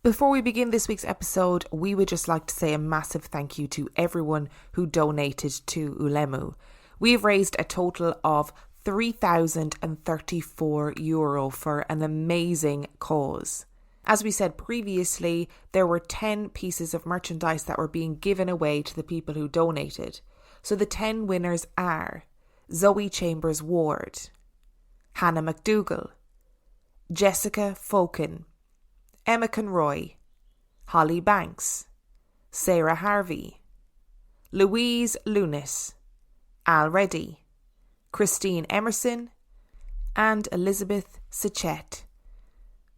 Before we begin this week's episode, we would just like to say a massive thank you to everyone who donated to Ulemu. We have raised a total of €3,034 for an amazing cause. As we said previously, there were 10 pieces of merchandise that were being given away to the people who donated. So the 10 winners are Zoe Chambers Ward, Hannah McDougall, Jessica Fokin, Emma Conroy, Holly Banks, Sarah Harvey, Louise Lunis, Al Reddy, Christine Emerson, and Elizabeth Sachet.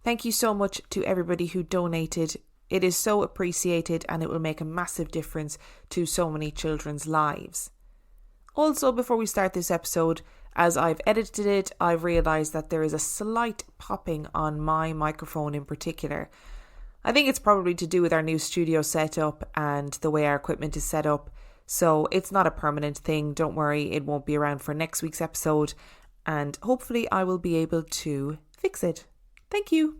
Thank you so much to everybody who donated. It is so appreciated and it will make a massive difference to so many children's lives. Also, before we start this episode, as I've edited it, I've realised that there is a slight popping on my microphone in particular. I think it's probably to do with our new studio setup and the way our equipment is set up. So it's not a permanent thing. Don't worry, it won't be around for next week's episode. And hopefully I will be able to fix it. Thank you.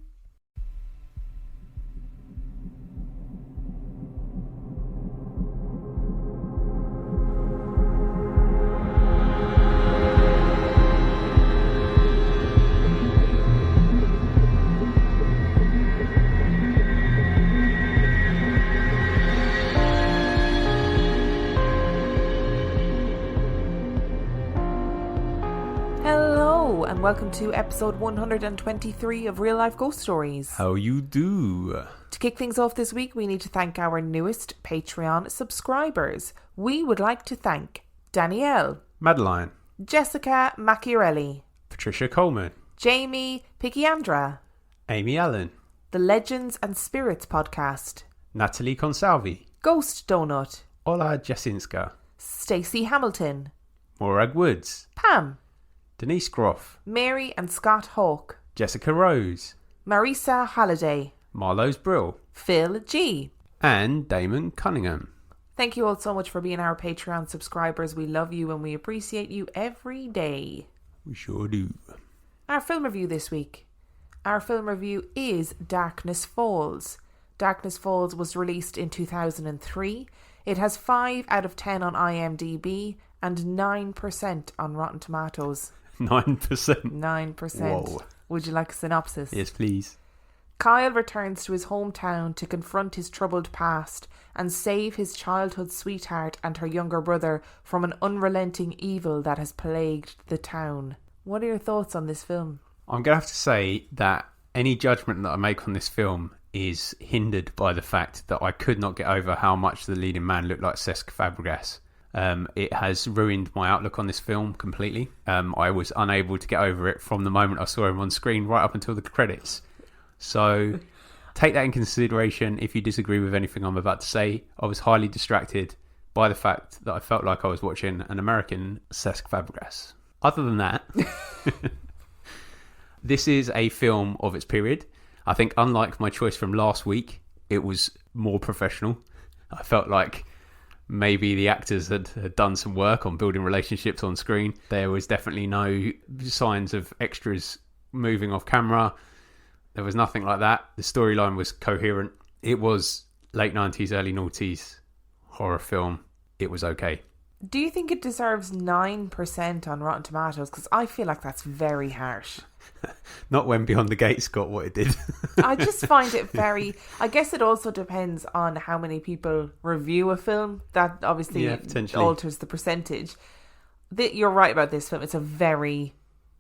And welcome to episode 123 of Real Life Ghost Stories. How you do? To kick things off this week, we need to thank our newest Patreon subscribers. We would like to thank Danielle, Madeline, Jessica Macchiarelli, Patricia Coleman, Jamie Picciandra, Amy Allen, The Legends and Spirits Podcast, Natalie Consalvi, Ghost Donut, Ola Jasinska, Stacey Hamilton, Morag Woods, Pam, Denise Groff, Mary and Scott Hawke, Jessica Rose, Marisa Halliday, Marlowe's Brill, Phil G, and Damon Cunningham. Thank you all so much for being our Patreon subscribers. We love you and we appreciate you every day. We sure do. Our film review this week. Our film review is Darkness Falls. Darkness Falls was released in 2003. It has 5 out of 10 on IMDb and 9% on Rotten Tomatoes. 9%. 9%. Whoa. Would you like a synopsis? Yes, please. Kyle returns to his hometown to confront his troubled past and save his childhood sweetheart and her younger brother from an unrelenting evil that has plagued the town. What are your thoughts on this film? I'm going to have to say that any judgment that I make on this film is hindered by the fact that I could not get over how much the leading man looked like Cesc Fabregas. It has ruined my outlook on this film completely. I was unable to get over it from the moment I saw him on screen right up until the credits. So take that in consideration if you disagree with anything I'm about to say. I was highly distracted by the fact that I felt like I was watching an American Cesc Fabregas. Other than that, this is a film of its period. I think unlike my choice from last week, it was more professional. I felt like maybe the actors had done some work on building relationships on screen. There was definitely no signs of extras moving off camera. There was nothing like that. The storyline was coherent. It was late 90s, early noughties horror film. It was okay. Do you think it deserves 9% on Rotten Tomatoes? Because I feel like that's very harsh. Not when Beyond the Gates got what it did. I just find it very... I guess it also depends on how many people review a film. That obviously alters the percentage. You're right about this film. It's a very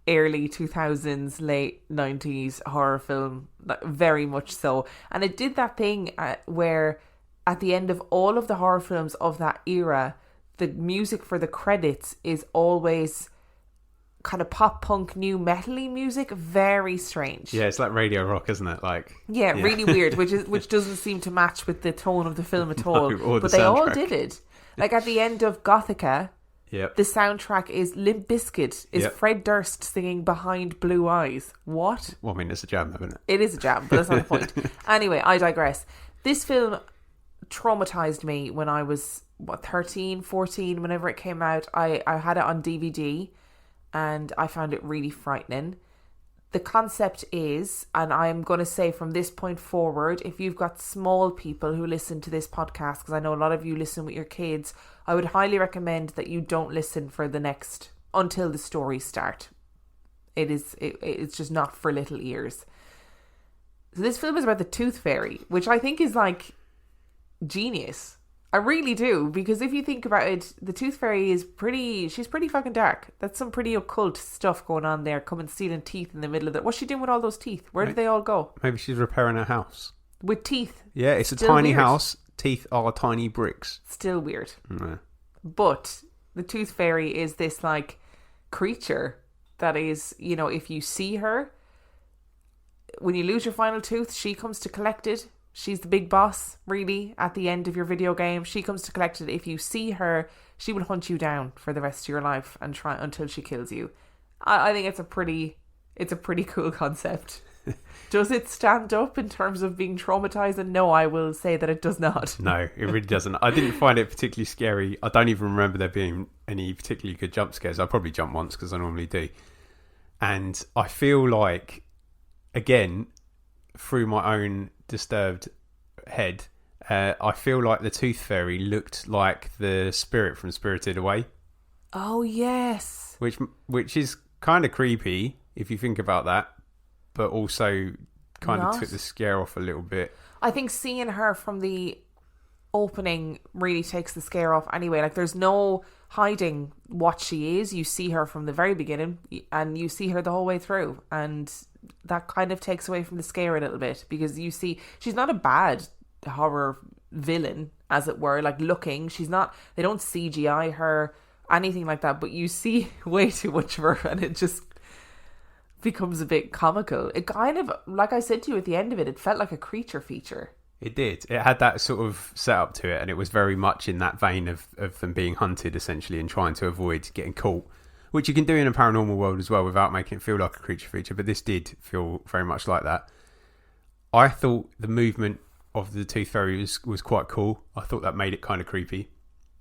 early 2000s, late 90s horror film. Very much so. And it did that thing where at the end of all of the horror films of that era, the music for the credits is always kind of pop punk new metal-y music. Very strange. Yeah, it's like radio rock, isn't it? Yeah, really weird, which doesn't seem to match with the tone of the film at all. No, but they all did it. Like at the end of Gothica, yep, the soundtrack is Limp Bizkit, is Fred Durst singing Behind Blue Eyes. What? Well, I mean, it's a jam, isn't it? It is a jam, but that's not the point. Anyway, I digress. This film traumatized me when I was 13, 14, whenever it came out. I had it on DVD and I found it really frightening. The concept is, and I'm going to say from this point forward, if you've got small people who listen to this podcast, because I know a lot of you listen with your kids, I would highly recommend that you don't listen for the next, until the stories start. It's just not for little ears. So this film is about the Tooth Fairy, which I think is like genius. I really do, because if you think about it, the Tooth Fairy she's pretty fucking dark. That's some pretty occult stuff going on there, coming stealing teeth in the middle of it. What's she doing with all those teeth? Where did they all go? Maybe she's repairing her house. With teeth? Yeah, it's Still a tiny weird. house. Teeth are tiny bricks. Still weird. Yeah. But the Tooth Fairy is this like creature that is, you know, if you see her, when you lose your final tooth, she comes to collect it. She's the big boss, really, at the end of your video game. She comes to collect it. If you see her, she will hunt you down for the rest of your life and try until she kills you. I think it's a pretty cool concept. Does it stand up in terms of being traumatized? And no, I will say that it does not. No, it really doesn't. I didn't find it particularly scary. I don't even remember there being any particularly good jump scares. I probably jumped once because I normally do. And I feel like, again, through my own disturbed head, I feel like the Tooth Fairy looked like the spirit from Spirited Away. Oh, yes. Which is kind of creepy if you think about that, but also kind of took the scare off a little bit. I think seeing her from the opening really takes the scare off anyway. Like, there's no hiding what she is. You see her from the very beginning and you see her the whole way through, and that kind of takes away from the scare a little bit, because you see she's not a bad horror villain, as it were, like looking. She's not, they don't CGI her, anything like that, but you see way too much of her and it just becomes a bit comical. It kind of, like I said to you at the end of it, it felt like a creature feature. It did. It had that sort of setup to it, and it was very much in that vein of them being hunted, essentially, and trying to avoid getting caught, which you can do in a paranormal world as well without making it feel like a creature feature, but this did feel very much like that. I thought the movement of the Tooth Fairy was quite cool. I thought that made it kind of creepy.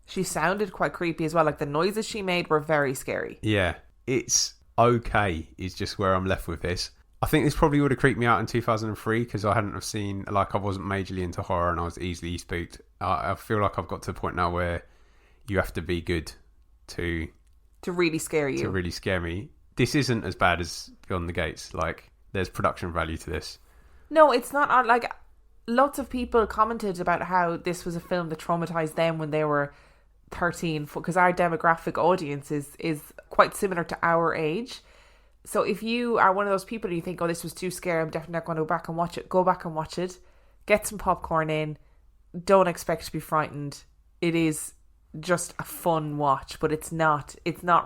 She sounded quite creepy as well. Like, the noises she made were very scary. Yeah. It's okay is just where I'm left with this. I think this probably would have creeped me out in 2003 because I hadn't have seen, like, I wasn't majorly into horror and I was easily spooked. I feel like I've got to the point now where you have to be good to really scare you. To really scare me. This isn't as bad as Beyond the Gates. Like, there's production value to this. No, it's not. Like, lots of people commented about how this was a film that traumatized them when they were 13, because our demographic audience is quite similar to our age. So if you are one of those people and you think, oh, this was too scary, I'm definitely not going to go back and watch it, go back and watch it. Get some popcorn in. Don't expect to be frightened. It is just a fun watch, but it's not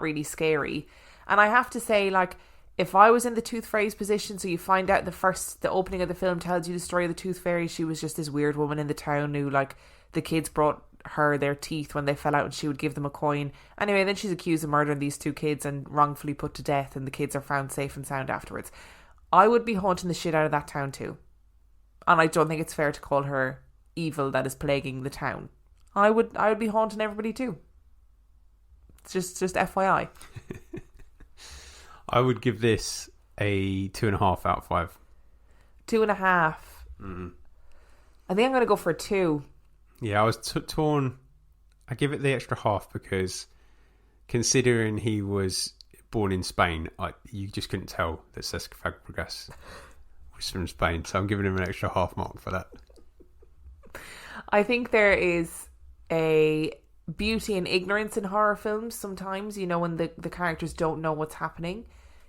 really scary. And I have to say, like, if I was in the Tooth Fairy's position, so you find out the opening of the film tells you the story of the Tooth Fairy. She was just this weird woman in the town who, like, the kids brought her their teeth when they fell out and she would give them a coin. Anyway, then she's accused of murdering these two kids and wrongfully put to death, and the kids are found safe and sound afterwards. I would be haunting the shit out of that town too. And I don't think it's fair to call her evil that is plaguing the town. I would be haunting everybody too. It's just FYI. I would give this a 2.5 out of 5. 2.5. I think I'm going to go for a 2. Yeah, I was torn. I give it the extra half because, considering he was born in Spain, you just couldn't tell that Cesc Fabregas was from Spain. So I'm giving him an extra half mark for that. I think there is a beauty in ignorance in horror films sometimes, you know, when the characters don't know what's happening.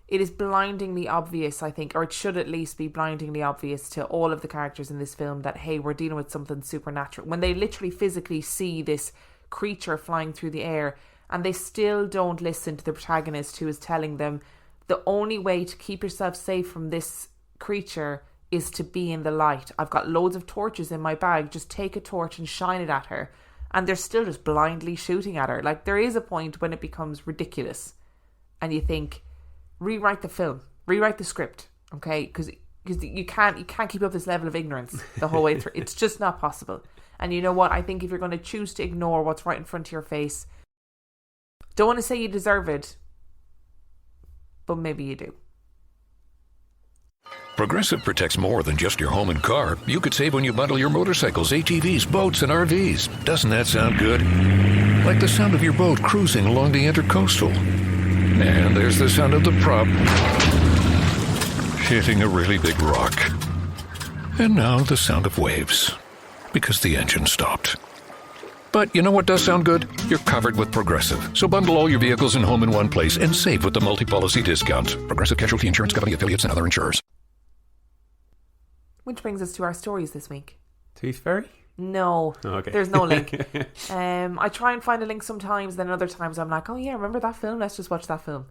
It is blindingly obvious, I think, or it should at least be blindingly obvious to all of the characters in this film that, hey, we're dealing with something supernatural. When they literally physically see this creature flying through the air and they still don't listen to the protagonist who is telling them the only way to keep yourself safe from this creature is to be in the light. I've got loads of torches in my bag. Just take a torch and shine it at her. And they're still just blindly shooting at her. Like, there is a point when it becomes ridiculous. And you think, rewrite the film, rewrite the script, okay? Because you can't keep up this level of ignorance the whole way through. It's just not possible. And you know what? I think if you're going to choose to ignore what's right in front of your face, don't want to say you deserve it, but maybe you do. Progressive protects more than just your home and car. You could save when you bundle your motorcycles, ATVs, boats, and RVs. Doesn't that sound good? Like the sound of your boat cruising along the Intercoastal. And there's the sound of the prop hitting a really big rock. And now the sound of waves, because the engine stopped. But you know what does sound good? You're covered with Progressive. So bundle all your vehicles and home in one place and save with the multi-policy discount. Progressive Casualty Insurance Company, affiliates, and other insurers. Which brings us to our stories this week. Tooth Fairy? No, okay. There's no link. I try and find a link sometimes, then other times I'm like, oh yeah, remember that film? Let's just watch that film.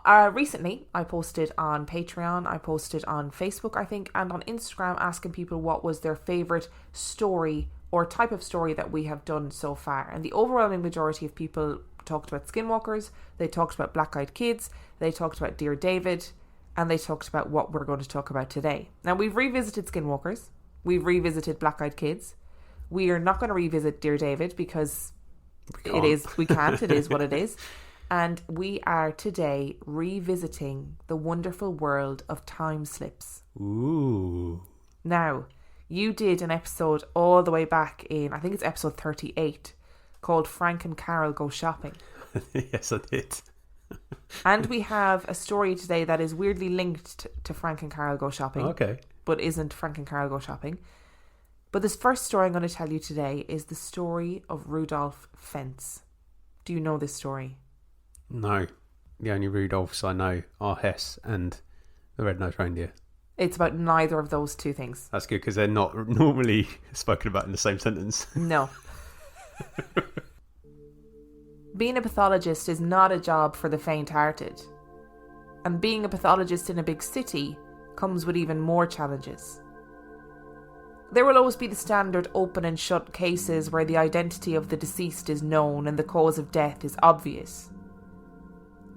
Recently, I posted on Patreon, I posted on Facebook, I think, and on Instagram, asking people what was their favourite story or type of story that we have done so far. And the overwhelming majority of people talked about Skinwalkers, they talked about Black Eyed Kids, they talked about Dear David, and they talked about what we're going to talk about today. Now, we've revisited Skinwalkers, we've revisited Black Eyed Kids. We are not going to revisit Dear David because it is what it is. And we are today revisiting the wonderful world of time slips. Ooh. Now, you did an episode all the way back in, I think it's episode 38, called Frank and Carol Go Shopping. Yes, I did. And we have a story today that is weirdly linked to Frank and Carol Go Shopping. Okay. But isn't Frank and Carol Go Shopping. But this first story I'm going to tell you today is the story of Rudolph Fentz. Do you know this story? No. The only Rudolphs I know are Hess and the Red-Nosed Reindeer. It's about neither of those two things. That's good because they're not normally spoken about in the same sentence. No. Being a pathologist is not a job for the faint-hearted. And being a pathologist in a big city comes with even more challenges. There will always be the standard open and shut cases where the identity of the deceased is known and the cause of death is obvious.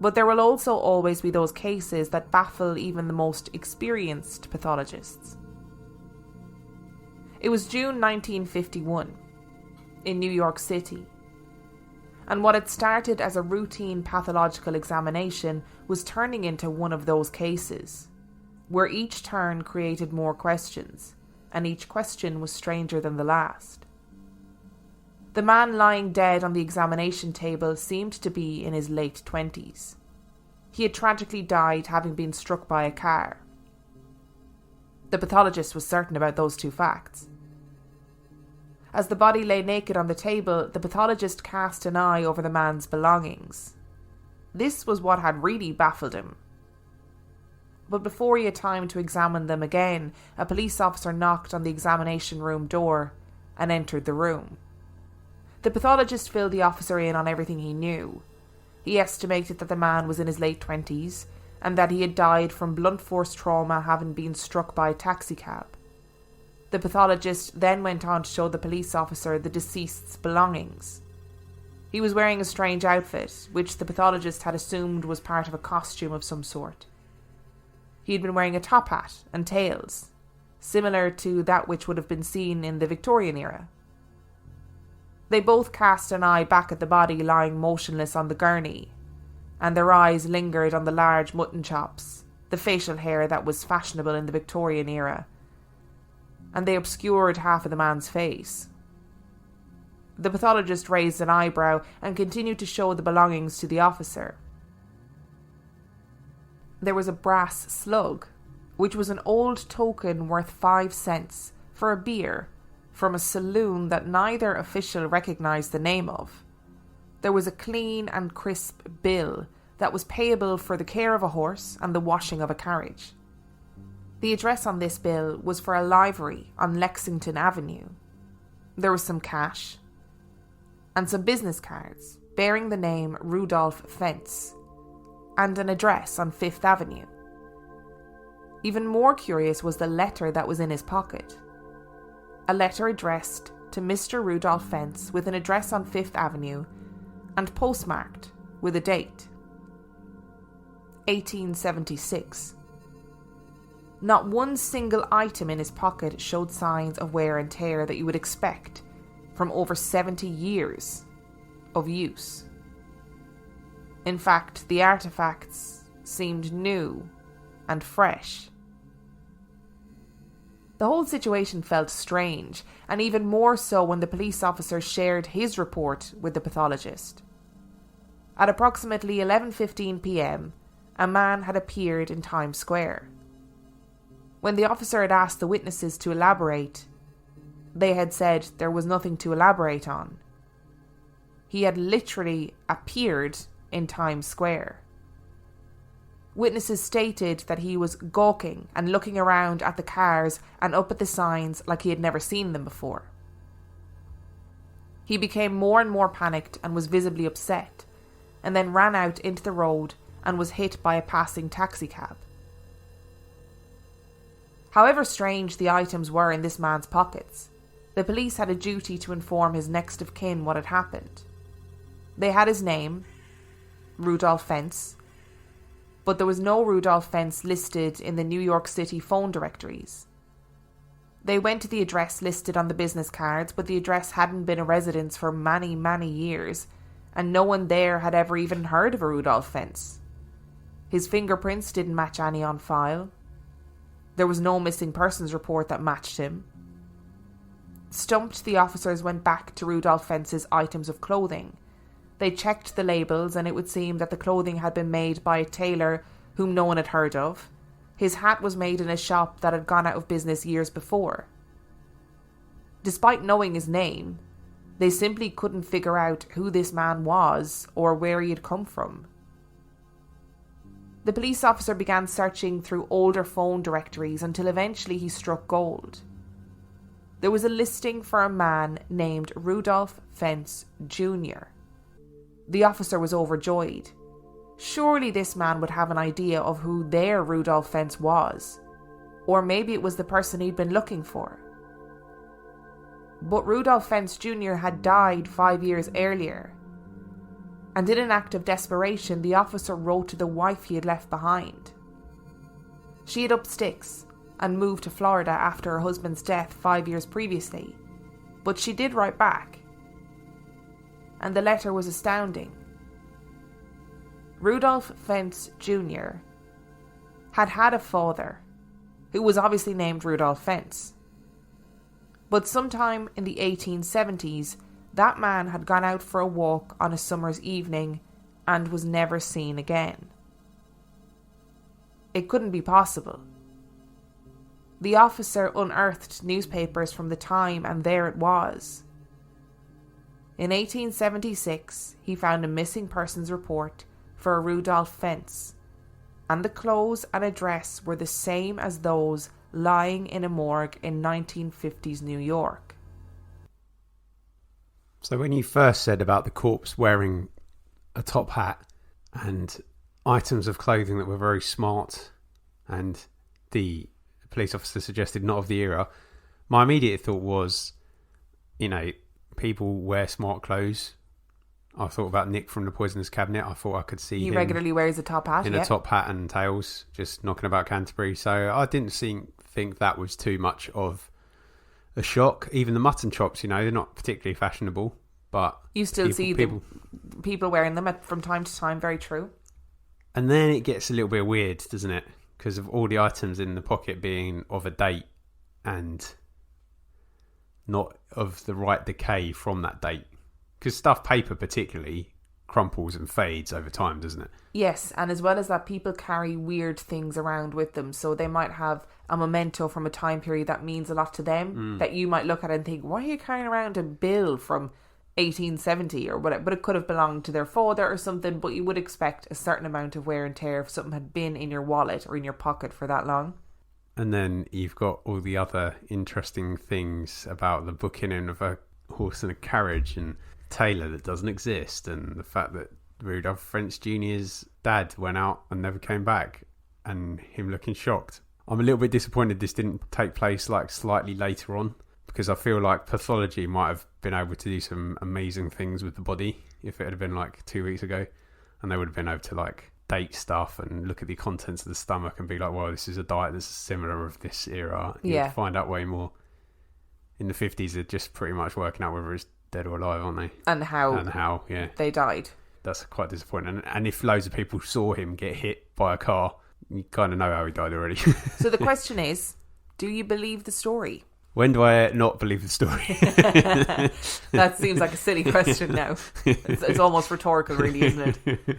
But there will also always be those cases that baffle even the most experienced pathologists. It was June 1951 in New York City. And what had started as a routine pathological examination was turning into one of those cases, where each turn created more questions, and each question was stranger than the last. The man lying dead on the examination table seemed to be in his late 20s. He had tragically died having been struck by a car. The pathologist was certain about those two facts. As the body lay naked on the table, the pathologist cast an eye over the man's belongings. This was what had really baffled him. But before he had time to examine them again, a police officer knocked on the examination room door and entered the room. The pathologist filled the officer in on everything he knew. He estimated that the man was in his late 20s and that he had died from blunt force trauma having been struck by a taxicab. The pathologist then went on to show the police officer the deceased's belongings. He was wearing a strange outfit, which the pathologist had assumed was part of a costume of some sort. He had been wearing a top hat and tails, similar to that which would have been seen in the Victorian era. They both cast an eye back at the body lying motionless on the gurney, and their eyes lingered on the large mutton chops, the facial hair that was fashionable in the Victorian era, and they obscured half of the man's face. The pathologist raised an eyebrow and continued to show the belongings to the officer. There was a brass slug, which was an old token worth 5 cents for a beer from a saloon that neither official recognised the name of. There was a clean and crisp bill that was payable for the care of a horse and the washing of a carriage. The address on this bill was for a livery on Lexington Avenue. There was some cash and some business cards bearing the name Rudolph Fentz and an address on Fifth Avenue. Even more curious was the letter that was in his pocket. A letter addressed to Mr. Rudolph Fentz with an address on Fifth Avenue and postmarked with a date. 1876. Not one single item in his pocket showed signs of wear and tear that you would expect from over 70 years of use. In fact, the artifacts seemed new and fresh The whole situation felt strange, and even more so when the police officer shared his report with the pathologist. At approximately 11:15 p.m, a man had appeared in Times Square. When the officer had asked the witnesses to elaborate, they had said there was nothing to elaborate on. He had literally appeared in Times Square. Witnesses stated that he was gawking and looking around at the cars and up at the signs like he had never seen them before. He became more and more panicked and was visibly upset, and then ran out into the road and was hit by a passing taxicab. However strange the items were in this man's pockets, the police had a duty to inform his next of kin what had happened. They had his name, Rudolph Fentz, but there was no Rudolph Fentz listed in the New York City phone directories. They went to the address listed on the business cards, but the address hadn't been a residence for many, many years, and no one there had ever even heard of a Rudolph Fentz. His fingerprints didn't match any on file. There was no missing persons report that matched him. Stumped, the officers went back to Rudolph Fentz's items of clothing. They checked the labels, and it would seem that the clothing had been made by a tailor whom no one had heard of. His hat was made in a shop that had gone out of business years before. Despite knowing his name, they simply couldn't figure out who this man was or where he had come from. The police officer began searching through older phone directories until eventually he struck gold. There was a listing for a man named Rudolph Fentz Jr. The officer was overjoyed. Surely this man would have an idea of who their Rudolph Fentz was. Or maybe it was the person he'd been looking for. But Rudolph Fentz Jr. had died 5 years earlier. And in an act of desperation, the officer wrote to the wife he had left behind. She had upped sticks and moved to Florida after her husband's death 5 years previously. But she did write back. And the letter was astounding. Rudolph Fentz Jr. had a father, who was obviously named Rudolph Fentz. But sometime in the 1870s, that man had gone out for a walk on a summer's evening and was never seen again. It couldn't be possible. The officer unearthed newspapers from the time, and there it was. In 1876, he found a missing persons report for a Rudolph Fentz, and the clothes and address were the same as those lying in a morgue in 1950s New York. So when you first said about the corpse wearing a top hat and items of clothing that were very smart, and the police officer suggested not of the era, my immediate thought was, people wear smart clothes. I thought about Nick from the Poisonous Cabinet. I thought I could see he him regularly wears a top hat. In a top hat and tails, just knocking about Canterbury. So I didn't think that was too much of a shock. Even the mutton chops, they're not particularly fashionable, but you still see people wearing them from time to time. Very true. And then it gets a little bit weird, doesn't it? Because of all the items in the pocket being of a date and not of the right decay from that date. Because stuffed paper particularly crumples and fades over time, doesn't it? Yes, and as well as that, people carry weird things around with them. So they might have a memento from a time period that means a lot to them, that you might look at and think, why are you carrying around a bill from 1870 or whatever? But it could have belonged to their father or something, but you would expect a certain amount of wear and tear if something had been in your wallet or in your pocket for that long. And then you've got all the other interesting things about the booking in of a horse and a carriage and tailor that doesn't exist, and the fact that Rudolph Fentz Jr.'s dad went out and never came back, and him looking shocked. I'm a little bit disappointed this didn't take place slightly later on, because I feel like pathology might have been able to do some amazing things with the body if it had been 2 weeks ago, and they would have been able to date stuff and look at the contents of the stomach and be like, well, this is a diet that's similar of this era. Yeah. You'd find out way more. In the 50s, they're just pretty much working out whether it's dead or alive, aren't they? And how yeah. they died. That's quite disappointing. And if loads of people saw him get hit by a car, you kind of know how he died already. So the question is, Do you believe the story? When do I not believe the story? That seems like a silly question now. It's almost rhetorical, really, isn't it?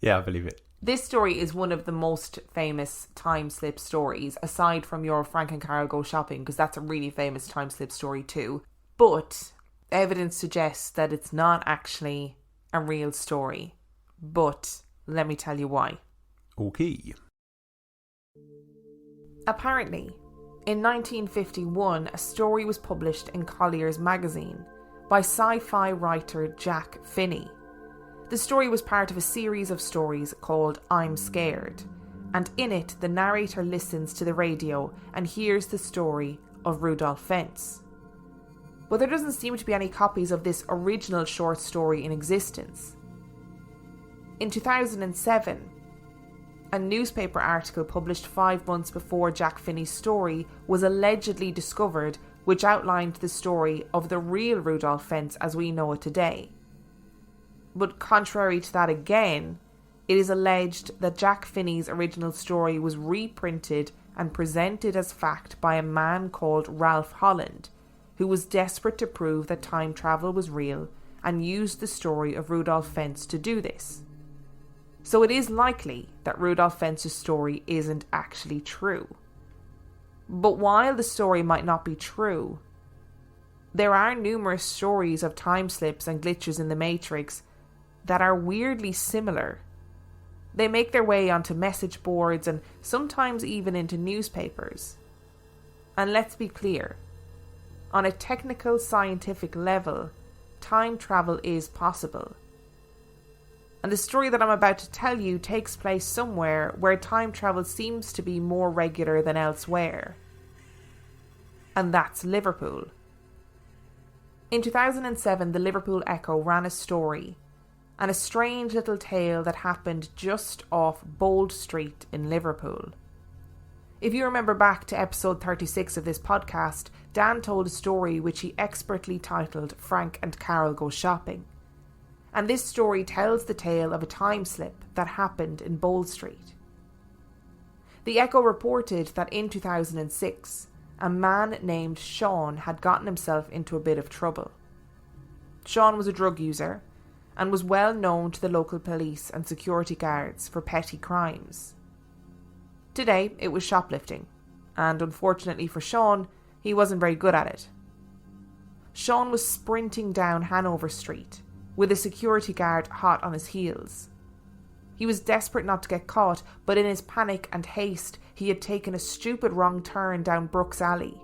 Yeah, I believe it. This story is one of the most famous time slip stories, aside from your Frank and Carol Go Shopping, because that's a really famous time slip story too. But evidence suggests that it's not actually a real story. But let me tell you why. Okay. Apparently, in 1951, a story was published in Collier's magazine by sci-fi writer Jack Finney. The story was part of a series of stories called I'm Scared, and in it the narrator listens to the radio and hears the story of Rudolph Fentz. But there doesn't seem to be any copies of this original short story in existence. In 2007, a newspaper article published 5 months before Jack Finney's story was allegedly discovered, which outlined the story of the real Rudolph Fentz as we know it today. But contrary to that again, it is alleged that Jack Finney's original story was reprinted and presented as fact by a man called Ralph Holland, who was desperate to prove that time travel was real and used the story of Rudolph Fentz to do this. So it is likely that Rudolph Fentz's story isn't actually true. But while the story might not be true, there are numerous stories of time slips and glitches in the Matrix that are weirdly similar. They make their way onto message boards and sometimes even into newspapers. And let's be clear, on a technical scientific level, time travel is possible. And the story that I'm about to tell you takes place somewhere where time travel seems to be more regular than elsewhere. And that's Liverpool. In 2007, the Liverpool Echo ran a story and a strange little tale that happened just off Bold Street in Liverpool. If you remember back to episode 36 of this podcast, Dan told a story which he expertly titled Frank and Carol Go Shopping. And this story tells the tale of a time slip that happened in Bold Street. The Echo reported that in 2006, a man named Sean had gotten himself into a bit of trouble. Sean was a drug user and was well known to the local police and security guards for petty crimes. Today, it was shoplifting, and unfortunately for Sean, he wasn't very good at it. Sean was sprinting down Hanover Street, with a security guard hot on his heels. He was desperate not to get caught, but in his panic and haste, he had taken a stupid wrong turn down Brooks Alley.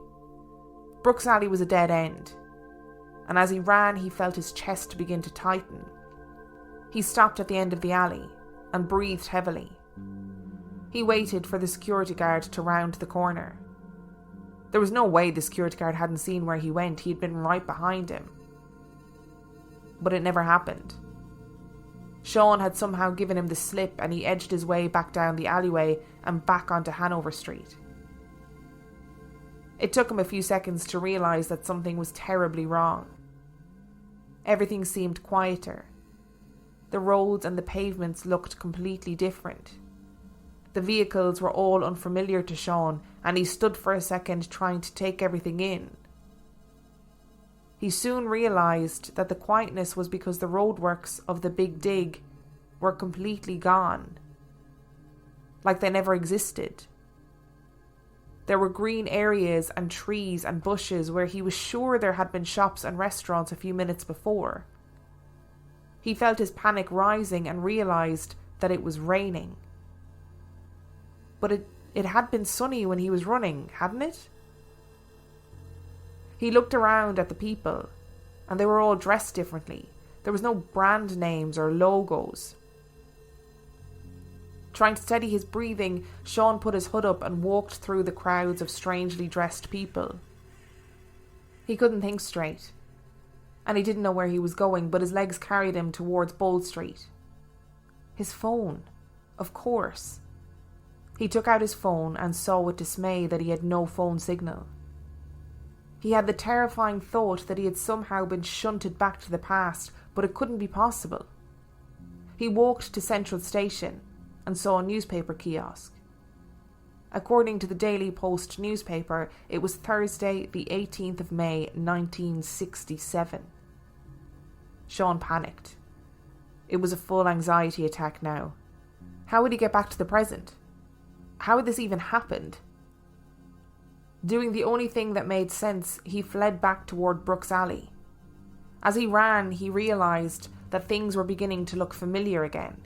Brooks Alley was a dead end, and as he ran, he felt his chest begin to tighten. He stopped at the end of the alley and breathed heavily. He waited for the security guard to round the corner. There was no way the security guard hadn't seen where he went. He had been right behind him. But it never happened. Sean had somehow given him the slip and he edged his way back down the alleyway and back onto Hanover Street. It took him a few seconds to realise that something was terribly wrong. Everything seemed quieter. The roads and the pavements looked completely different. The vehicles were all unfamiliar to Sean, and he stood for a second trying to take everything in. He soon realised that the quietness was because the roadworks of the Big Dig were completely gone, like they never existed. There were green areas and trees and bushes where he was sure there had been shops and restaurants a few minutes before. He felt his panic rising and realised that it was raining. But it had been sunny when he was running, hadn't it? He looked around at the people, and they were all dressed differently. There was no brand names or logos. Trying to steady his breathing, Sean put his hood up and walked through the crowds of strangely dressed people. He couldn't think straight, and he didn't know where he was going, but his legs carried him towards Bold Street. His phone, of course. He took out his phone and saw with dismay that he had no phone signal. He had the terrifying thought that he had somehow been shunted back to the past, but it couldn't be possible. He walked to Central Station and saw a newspaper kiosk. According to the Daily Post newspaper, it was Thursday, the 18th of May, 1967. Sean panicked. It was a full anxiety attack now. How would he get back to the present? How had this even happened? Doing the only thing that made sense, he fled back toward Brooks Alley. As he ran, he realised that things were beginning to look familiar again.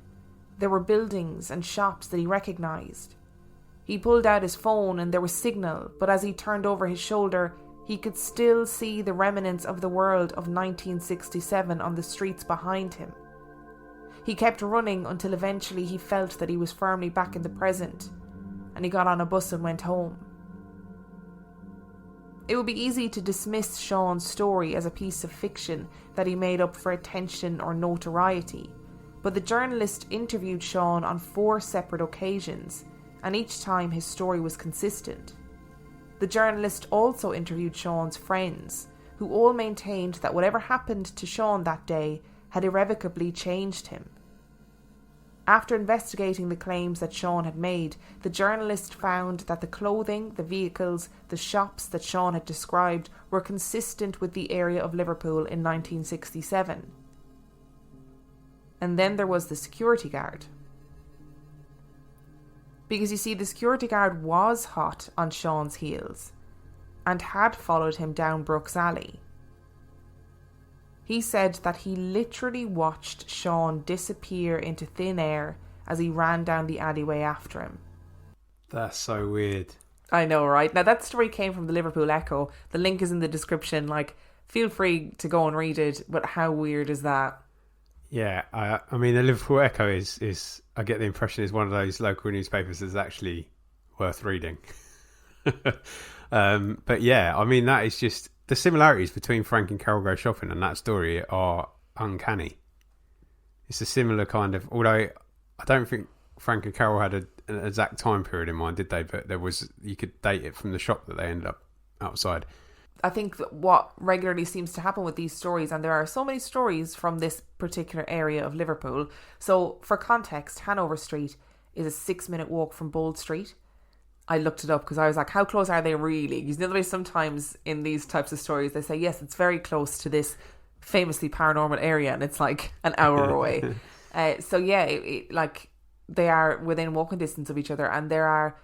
There were buildings and shops that he recognised. He pulled out his phone and there was signal, but as he turned over his shoulder, he could still see the remnants of the world of 1967 on the streets behind him. He kept running until eventually he felt that he was firmly back in the present, and he got on a bus and went home. It would be easy to dismiss Sean's story as a piece of fiction that he made up for attention or notoriety, but the journalist interviewed Sean on 4 separate occasions, and each time his story was consistent. The journalist also interviewed Sean's friends, who all maintained that whatever happened to Sean that day had irrevocably changed him. After investigating the claims that Sean had made, the journalist found that the clothing, the vehicles, the shops that Sean had described were consistent with the area of Liverpool in 1967. And then there was the security guard. Because you see, the security guard was hot on Sean's heels and had followed him down Brooks Alley. He said that he literally watched Sean disappear into thin air as he ran down the alleyway after him. That's so weird. I know, right? Now, that story came from the Liverpool Echo. The link is in the description. Feel free to go and read it, but how weird is that? Yeah, I mean, the Liverpool Echo is I get the impression is one of those local newspapers that's actually worth reading. But yeah, I mean, that is just, the similarities between Frank and Carol Go Shopping and that story are uncanny. It's a similar kind of, although I don't think Frank and Carol had an exact time period in mind, did they? But there was, you could date it from the shop that they ended up outside. I think that what regularly seems to happen with these stories, and there are so many stories from this particular area of Liverpool. So for context, Hanover Street is a 6-minute walk from Bold Street. I looked it up because I was like, how close are they really? Because the other way, sometimes in these types of stories, they say, yes, it's very close to this famously paranormal area, and it's like an hour away. So yeah, they are within walking distance of each other, and there are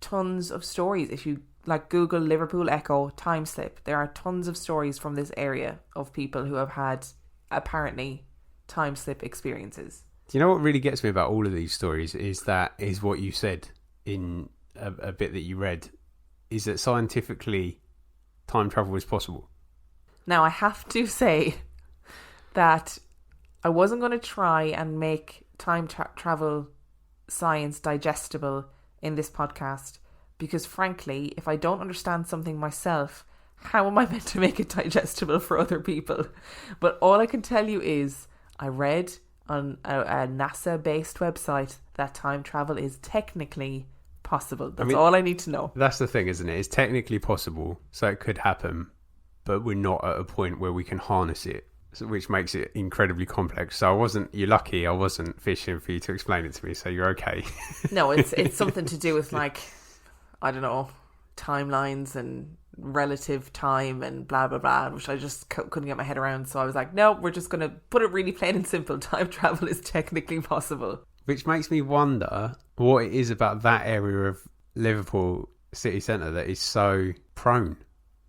tons of stories. If you Google Liverpool Echo time slip, there are tons of stories from this area of people who have had apparently time slip experiences. Do you know what really gets me about all of these stories is what you said in a bit that you read, is that scientifically time travel is possible. Now, I have to say that I wasn't going to try and make time travel science digestible in this podcast, because frankly, if I don't understand something myself, how am I meant to make it digestible for other people? But all I can tell you is I read on a NASA-based website that time travel is technically possible. That's all I need to know. That's the thing, isn't it? It's technically possible, so it could happen, but we're not at a point where we can harness it, which makes it incredibly complex. So you're lucky I wasn't fishing for you to explain it to me, so you're okay. No, it's something to do with I don't know, timelines and relative time and blah, blah, blah, which I just couldn't get my head around. So I was like, no, we're just going to put it really plain and simple. Time travel is technically possible. Which makes me wonder what it is about that area of Liverpool city centre that is so prone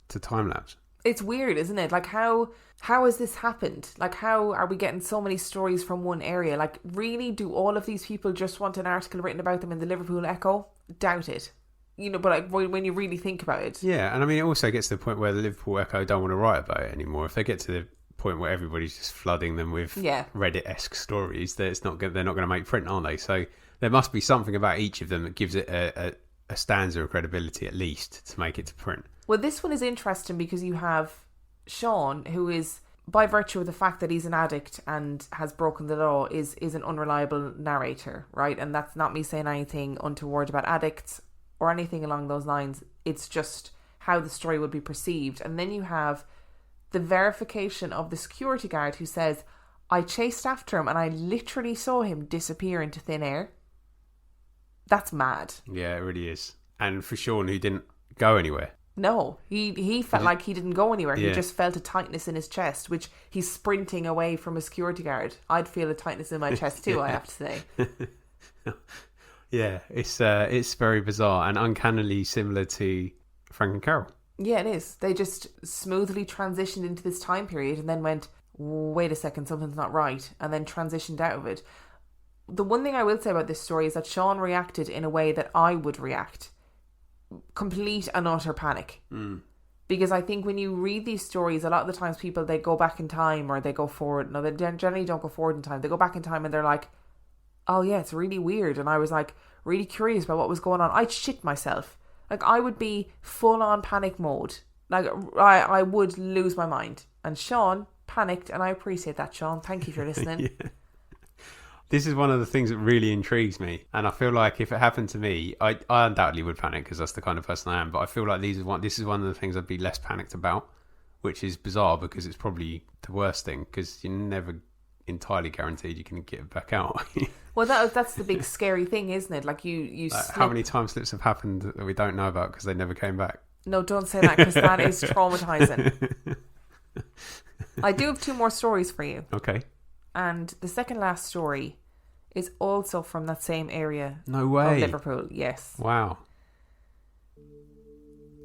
to time-lapse. It's weird, isn't it? How has this happened? How are we getting so many stories from one area? Really, do all of these people just want an article written about them in the Liverpool Echo? Doubt it. But when you really think about it. Yeah, and I mean, it also gets to the point where the Liverpool Echo don't want to write about it anymore. If they get to the point where everybody's just flooding them with Reddit-esque stories, they're not going to make print, are they? So there must be something about each of them that gives it a stanza of credibility, at least, to make it to print. Well, this one is interesting because you have Sean, who is, by virtue of the fact that he's an addict and has broken the law, is an unreliable narrator, right? And that's not me saying anything untoward about addicts or anything along those lines. It's just how the story would be perceived. And then you have the verification of the security guard who says, I chased after him and I literally saw him disappear into thin air. That's mad. Yeah, it really is. And for Sean, who didn't go anywhere. No, he felt like he didn't go anywhere. Yeah. He just felt a tightness in his chest, which he's sprinting away from a security guard. I'd feel a tightness in my chest too, I have to say. Yeah, it's very bizarre and uncannily similar to Frank and Carol. Yeah, it is. They just smoothly transitioned into this time period and then went, wait a second, something's not right, and then transitioned out of it. The one thing I will say about this story is that Sean reacted in a way that I would react. Complete and utter panic. Because I think when you read these stories, a lot of the times people, they go back in time or they go forward. No, they generally don't go forward in time. They go back in time and they're like, oh yeah, it's really weird. And I was like really curious about what was going on. I'd shit myself. Like, I would be full on panic mode. Like, I would lose my mind. And Sean panicked, and I appreciate that, Sean. Thank you for listening. Yeah. This is one of the things that really intrigues me. And I feel like if it happened to me, I undoubtedly would panic because that's the kind of person I am. But I feel like this is one of the things I'd be less panicked about, which is bizarre because it's probably the worst thing because you're never entirely guaranteed you can get it back out. Well, that's the big scary thing, isn't it? Like you like, how many time slips have happened that we don't know about because they never came back? No, don't say that because that is traumatizing. I do have 2 more stories for you. Okay. And the second last story is also from that same area. No way. Of Liverpool, yes. Wow.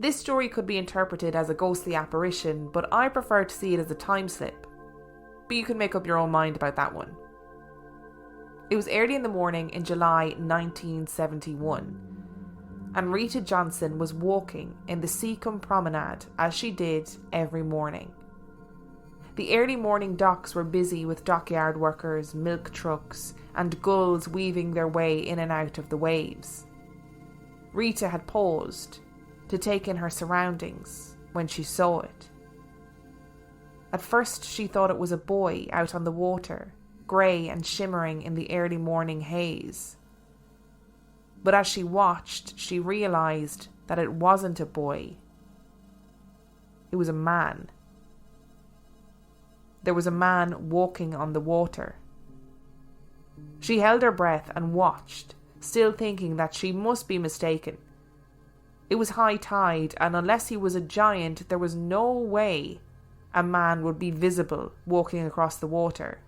This story could be interpreted as a ghostly apparition, but I prefer to see it as a time slip. But you can make up your own mind about that one. It was early in the morning in July 1971, and Rita Johnson was walking in the Seacombe Promenade as she did every morning. The early morning docks were busy with dockyard workers, milk trucks, and gulls weaving their way in and out of the waves. Rita had paused to take in her surroundings when she saw it. At first she thought it was a boy out on the water, grey and shimmering in the early morning haze. But as she watched, she realised that it wasn't a boy. It was a man. There was a man walking on the water. She held her breath and watched, still thinking that she must be mistaken. It was high tide, and unless he was a giant, there was no way a man would be visible walking across the water.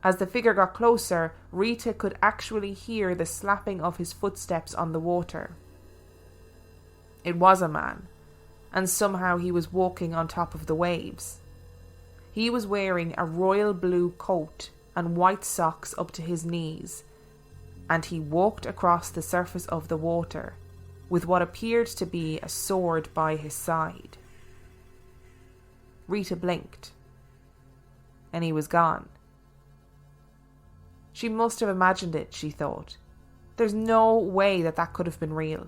As the figure got closer, Rita could actually hear the slapping of his footsteps on the water. It was a man, and somehow he was walking on top of the waves. He was wearing a royal blue coat and white socks up to his knees, and he walked across the surface of the water with what appeared to be a sword by his side. Rita blinked, and he was gone. She must have imagined it, she thought. There's no way that could have been real.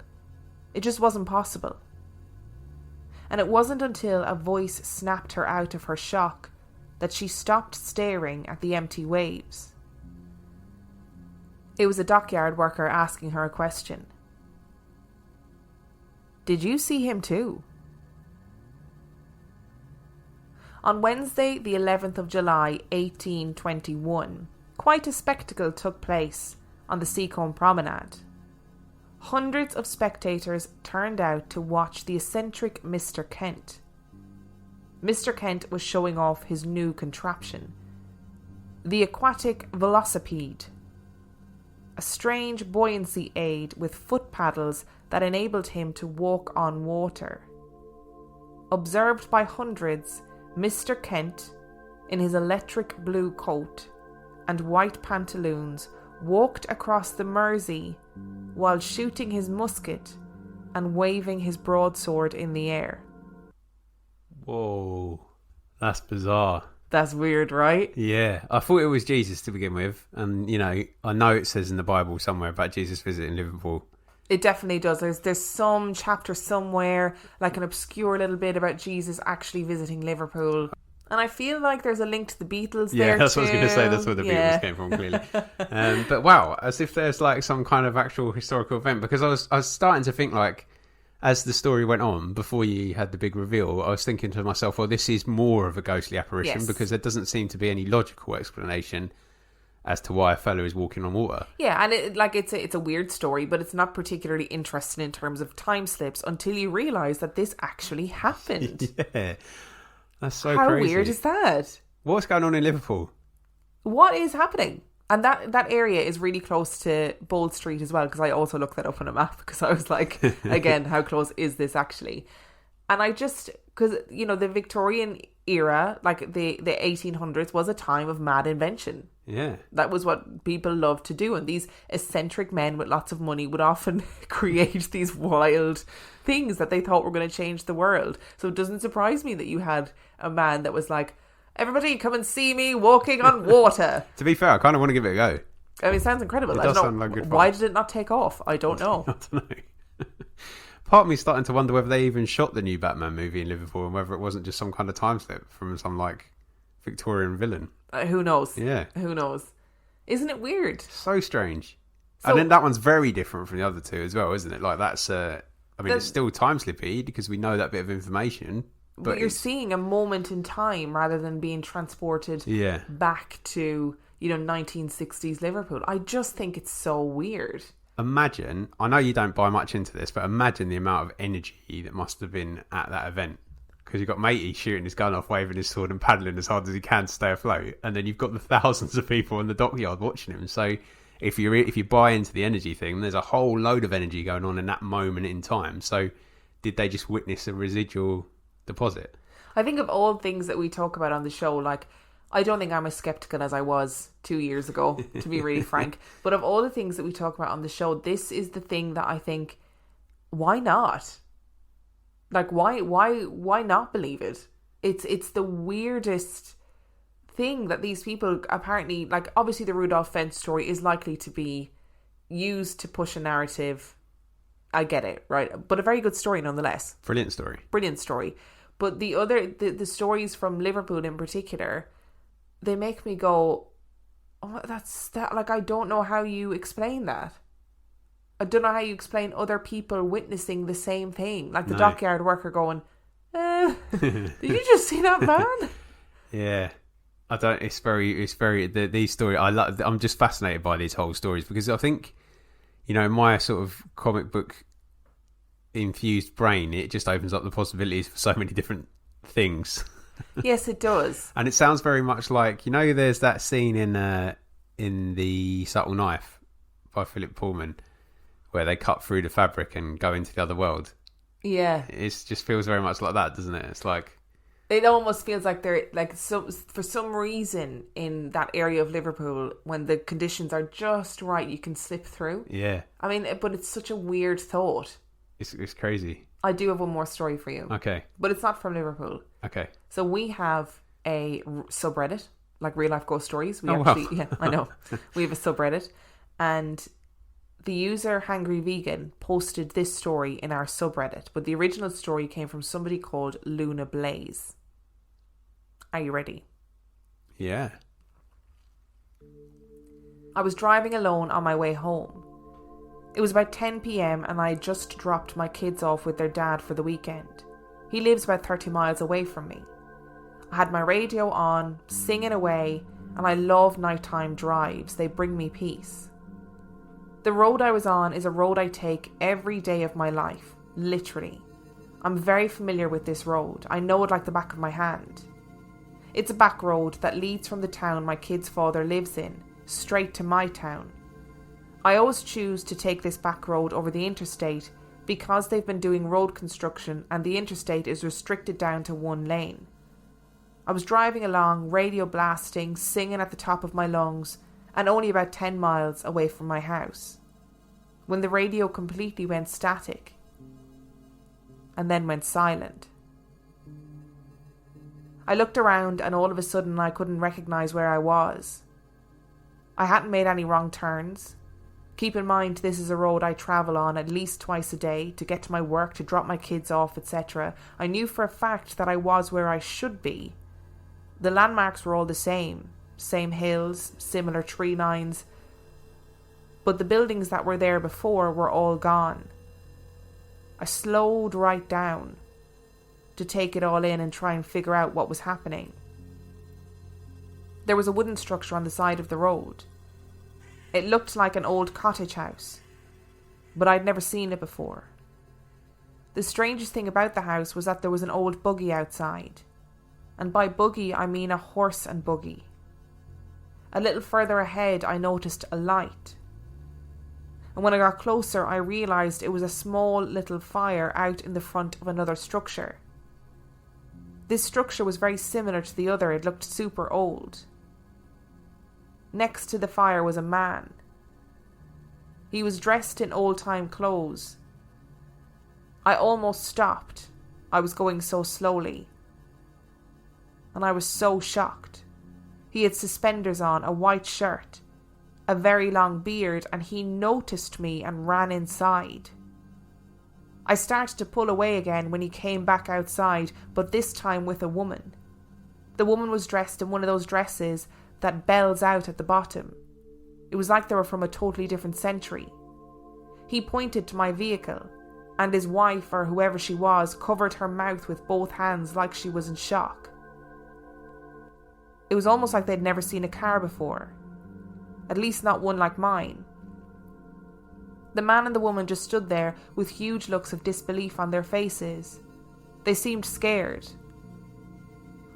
It just wasn't possible. And it wasn't until a voice snapped her out of her shock that she stopped staring at the empty waves. It was a dockyard worker asking her a question. Did you see him too? On Wednesday, the 11th of July, 1821, quite a spectacle took place on the Seacombe Promenade. Hundreds of spectators turned out to watch the eccentric Mr. Kent. Mr. Kent was showing off his new contraption, the aquatic velocipede, a strange buoyancy aid with foot paddles that enabled him to walk on water. Observed by hundreds, Mr. Kent, in his electric blue coat and white pantaloons, walked across the Mersey while shooting his musket and waving his broadsword in the air. Whoa, that's bizarre. That's weird, right? Yeah, I thought it was Jesus to begin with. And, you know it says in the Bible somewhere about Jesus visiting Liverpool. It definitely does. There's some chapter somewhere, like an obscure little bit about Jesus actually visiting Liverpool. And I feel like there's a link to the Beatles there. Yeah, that's too. what I was going to say. That's where the Beatles came from, clearly. But wow, as if there's like some kind of actual historical event. Because I was starting to think, like, as the story went on, before you had the big reveal, I was thinking to myself, well, this is more of a ghostly apparition because there doesn't seem to be any logical explanation as to why a fella is walking on water. Yeah, and it's a weird story, but it's not particularly interesting in terms of time slips until you realise that this actually happened. Yeah, that's so How crazy. weird is that? What's going on in Liverpool? What is happening? And that area is really close to Bold Street as well, because I also looked that up on a map, because I was like, again, how close is this actually? And I just, because, you know, the Victorian era, like the 1800s, was a time of mad invention. Yeah. That was what people loved to do. And these eccentric men with lots of money would often create these wild things that they thought were going to change the world. So it doesn't surprise me that you had a man that was like, everybody come and see me walking on water. To be fair, I kind of want to give it a go. I mean, it sounds incredible. It does sound like good fun. Why did it not take off? I don't know. I don't know. Part of me starting to wonder whether they even shot the new Batman movie in Liverpool and whether it wasn't just some kind of time slip from some like Victorian villain. Who knows? Yeah. Who knows? Isn't it weird? So strange. And then that one's very different from the other two as well, isn't it? Like that's, it's still time slippy because we know that bit of information. But you're seeing a moment in time rather than being transported back to, 1960s Liverpool. I just think it's so weird. Imagine, I know you don't buy much into this, but imagine the amount of energy that must have been at that event. Because you've got Matey shooting his gun off, waving his sword and paddling as hard as he can to stay afloat. And then you've got the thousands of people in the dockyard watching him. So if you buy into the energy thing, there's a whole load of energy going on in that moment in time. So did they just witness a residual deposit? I think of all things that we talk about on the show, like, I don't think I'm as skeptical as I was 2 years ago, to be really frank. But of all the things that we talk about on the show, this is the thing that I think, why not? Like, why not believe it? It's the weirdest thing that these people apparently, like, obviously the Rudolph Fentz story is likely to be used to push a narrative. I get it, right? But a very good story nonetheless. Brilliant story. But the stories from Liverpool in particular, they make me go, oh, that's that. Like, I don't know how you explain that. I don't know how you explain other people witnessing the same thing. Like the dockyard worker going, did you just see that man? Yeah. I don't, it's very, these stories, I'm just fascinated by these whole stories because I think, my sort of comic book infused brain, it just opens up the possibilities for so many different things. Yes, it does. And it sounds very much like, there's that scene in The Subtle Knife by Philip Pullman where they cut through the fabric and go into the other world. Yeah. It just feels very much like that, doesn't it? It's like... It almost feels like they're like, so for some reason in that area of Liverpool, when the conditions are just right, you can slip through. Yeah. I mean, but it's such a weird thought. It's crazy. I do have one more story for you. Okay. But it's not from Liverpool. Okay. So we have a subreddit, like Real Life Ghost Stories. Wow. Yeah, I know. We have a subreddit. And the user Hangry Vegan posted this story in our subreddit. But the original story came from somebody called Luna Blaze. Are you ready? Yeah. I was driving alone on my way home. It was about 10 p.m. and I had just dropped my kids off with their dad for the weekend. He lives about 30 miles away from me. I had my radio on, singing away, and I love nighttime drives. They bring me peace. The road I was on is a road I take every day of my life, literally. I'm very familiar with this road. I know it like the back of my hand. It's a back road that leads from the town my kid's father lives in, straight to my town. I always choose to take this back road over the interstate because they've been doing road construction and the interstate is restricted down to one lane. I was driving along, radio blasting, singing at the top of my lungs, and only about 10 miles away from my house, when the radio completely went static and then went silent. I looked around and all of a sudden I couldn't recognise where I was. I hadn't made any wrong turns. Keep in mind this is a road I travel on at least twice a day to get to my work, to drop my kids off, etc. I knew for a fact that I was where I should be. The landmarks were all the same hills, similar tree lines, but the buildings that were there before were all gone. I slowed right down to take it all in and try and figure out what was happening. There was a wooden structure on the side of the road. It looked like an old cottage house, but I'd never seen it before. The strangest thing about the house was that there was an old buggy outside. And by buggy, I mean a horse and buggy. A little further ahead, I noticed a light. And when I got closer, I realised it was a small little fire out in the front of another structure. This structure was very similar to the other. It looked super old. Next to the fire was a man. He was dressed in old-time clothes. I almost stopped. I was going so slowly. And I was so shocked. He had suspenders on, a white shirt, a very long beard, and he noticed me and ran inside. I started to pull away again when he came back outside, but this time with a woman. The woman was dressed in one of those dresses that bells out at the bottom. It was like they were from a totally different century. He pointed to my vehicle, and his wife, or whoever she was, covered her mouth with both hands like she was in shock. It was almost like they'd never seen a car before. At least not one like mine. The man and the woman just stood there with huge looks of disbelief on their faces. They seemed scared.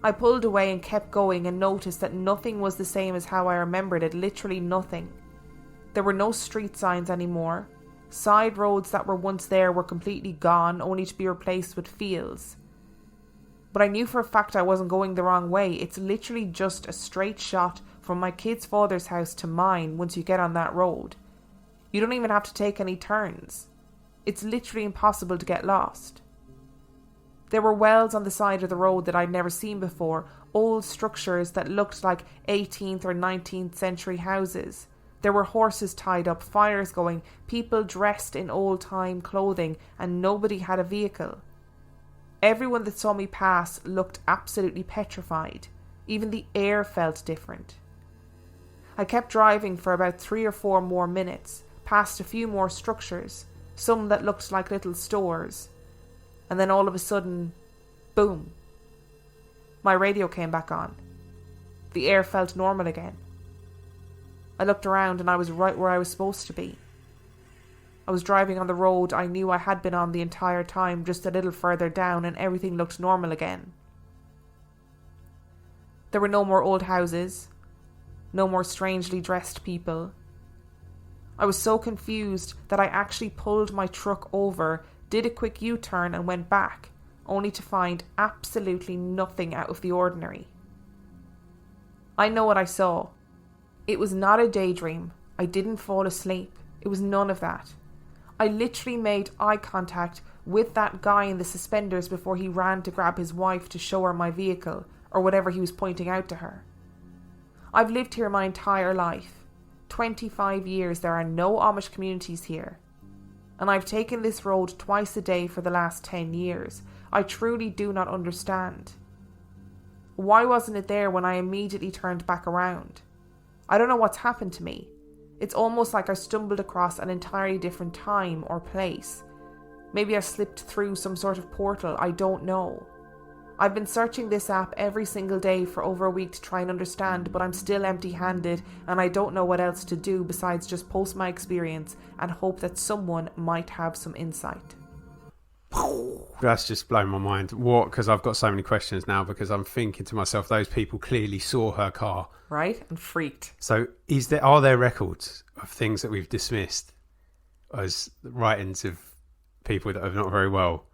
I pulled away and kept going and noticed that nothing was the same as how I remembered it, literally nothing. There were no street signs anymore. Side roads that were once there were completely gone, only to be replaced with fields. But I knew for a fact I wasn't going the wrong way. It's literally just a straight shot from my kid's father's house to mine once you get on that road. You don't even have to take any turns. It's literally impossible to get lost. There were wells on the side of the road that I'd never seen before, old structures that looked like 18th or 19th century houses. There were horses tied up, fires going, people dressed in old-time clothing, and nobody had a vehicle. Everyone that saw me pass looked absolutely petrified. Even the air felt different. I kept driving for about 3 or 4 more minutes, past a few more structures, some that looked like little stores. And then all of a sudden, boom. My radio came back on. The air felt normal again. I looked around and I was right where I was supposed to be. I was driving on the road I knew I had been on the entire time, just a little further down, and everything looked normal again. There were no more old houses, no more strangely dressed people. I was so confused that I actually pulled my truck over, did a quick U-turn and went back, only to find absolutely nothing out of the ordinary. I know what I saw. It was not a daydream. I didn't fall asleep. It was none of that. I literally made eye contact with that guy in the suspenders before he ran to grab his wife to show her my vehicle, or whatever he was pointing out to her. I've lived here my entire life. 25 years, there are no Amish communities here. And I've taken this road twice a day for the last 10 years. I truly do not understand. Why wasn't it there when I immediately turned back around? I don't know what's happened to me. It's almost like I stumbled across an entirely different time or place. Maybe I slipped through some sort of portal, I don't know. I've been searching this app every single day for over a week to try and understand, but I'm still empty-handed and I don't know what else to do besides just post my experience and hope that someone might have some insight. That's just blown my mind. What? Because I've got so many questions now, because I'm thinking to myself, those people clearly saw her car. Right? And freaked. So are there records of things that we've dismissed as writings of people that are not very well,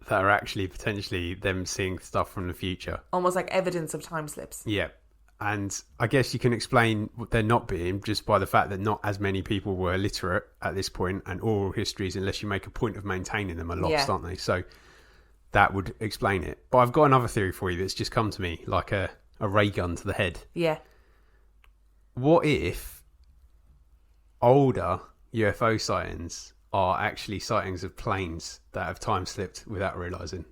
that are actually potentially them seeing stuff from the future? Almost like evidence of time slips. Yeah. And I guess you can explain what they're not being just by the fact that not as many people were literate at this point, and oral histories, unless you make a point of maintaining them, are lost, aren't they? So that would explain it. But I've got another theory for you that's just come to me, like a ray gun to the head. Yeah. What if older UFO sightings are actually sightings of planes that have time slipped without realising?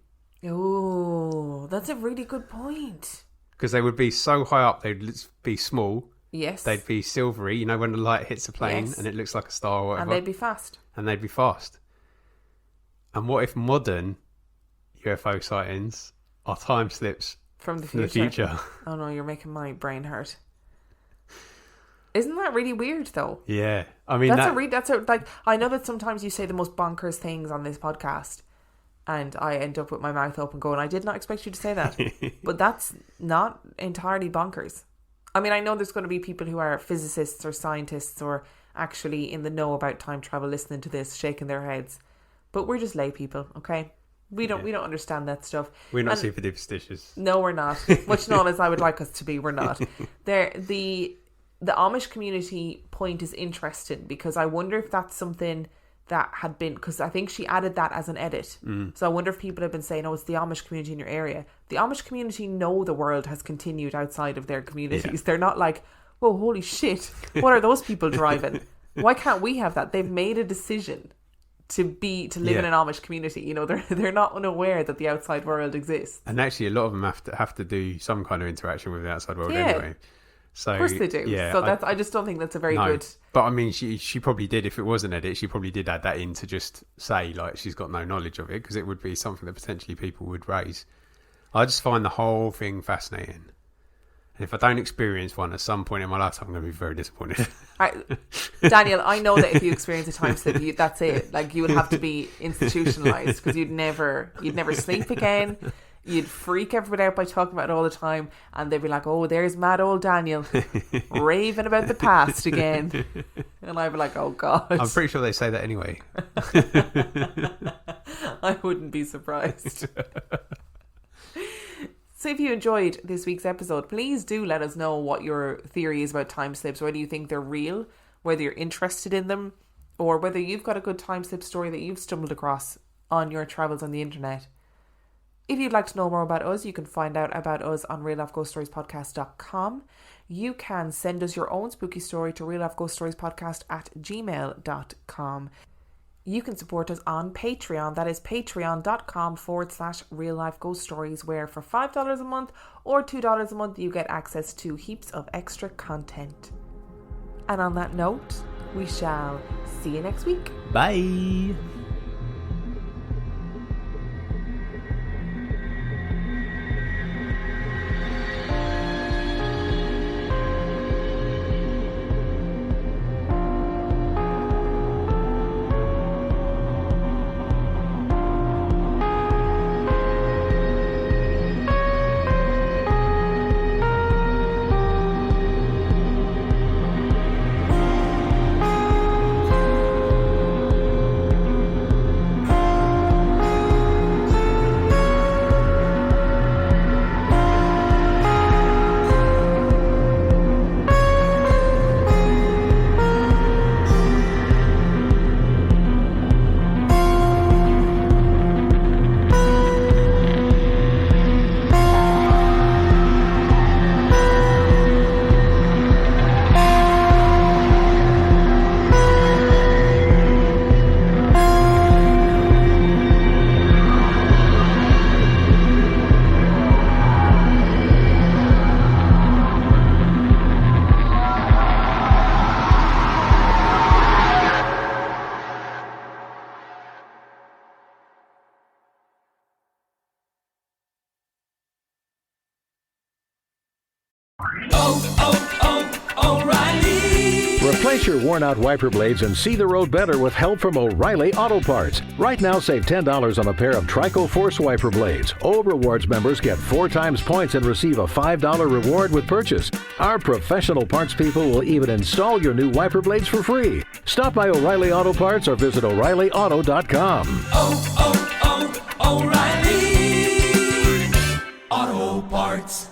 Oh, that's a really good point. Because they would be so high up, they'd be small. Yes. They'd be silvery, you know, when the light hits a plane, yes, and it looks like a star or whatever. And they'd be fast. And what if modern UFO sightings are time slips from the future? future? Oh no, you're making my brain hurt. Isn't that really weird, though? Yeah. I mean, I know that sometimes you say the most bonkers things on this podcast, and I end up with my mouth open going, I did not expect you to say that. But that's not entirely bonkers. I mean, I know there's going to be people who are physicists or scientists or actually in the know about time travel listening to this, shaking their heads. But we're just lay people, okay? We don't understand that stuff. We're not super superstitious. No, we're not. Much not as I would like us to be, we're not. The Amish community point is interesting because I wonder if that's something that had been, because I think she added that as an edit. So I wonder if people have been saying, oh, it's the Amish community in your area. The Amish community know the world has continued outside of their communities. Yeah. They're not like, whoa, holy shit, what are those people driving? Why can't we have that? They've made a decision to live in an Amish community. You know, they're not unaware that the outside world exists. And actually a lot of them have to do some kind of interaction with the outside world anyway. So, of course they do. Yeah, so I just don't think that's a very good... But I mean, she probably did, if it was an edit, she probably did add that in to just say, like, she's got no knowledge of it, because it would be something that potentially people would raise. I just find the whole thing fascinating. And if I don't experience one at some point in my life, I'm going to be very disappointed. Daniel, I know that if you experience a time slip, that's it. Like, you would have to be institutionalized, because you'd never sleep again. You'd freak everybody out by talking about it all the time, and they'd be like, oh, there's mad old Daniel raving about the past again. And I'd be like, oh God. I'm pretty sure they say that anyway. I wouldn't be surprised. So if you enjoyed this week's episode, please do let us know what your theory is about time slips, whether you think they're real, whether you're interested in them, or whether you've got a good time slip story that you've stumbled across on your travels on the internet. If you'd like to know more about us, you can find out about us on reallifeghoststoriespodcast.com. You can send us your own spooky story to reallifeghoststoriespodcast@gmail.com. You can support us on Patreon. That is patreon.com/reallifeghoststories, where for $5 a month or $2 a month, you get access to heaps of extra content. And on that note, we shall see you next week. Bye. Replace your worn-out wiper blades and see the road better with help from O'Reilly Auto Parts. Right now, save $10 on a pair of Trico Force wiper blades. O Rewards members get 4 times points and receive a $5 reward with purchase. Our professional parts people will even install your new wiper blades for free. Stop by O'Reilly Auto Parts or visit O'ReillyAuto.com. O'Reilly Auto Parts.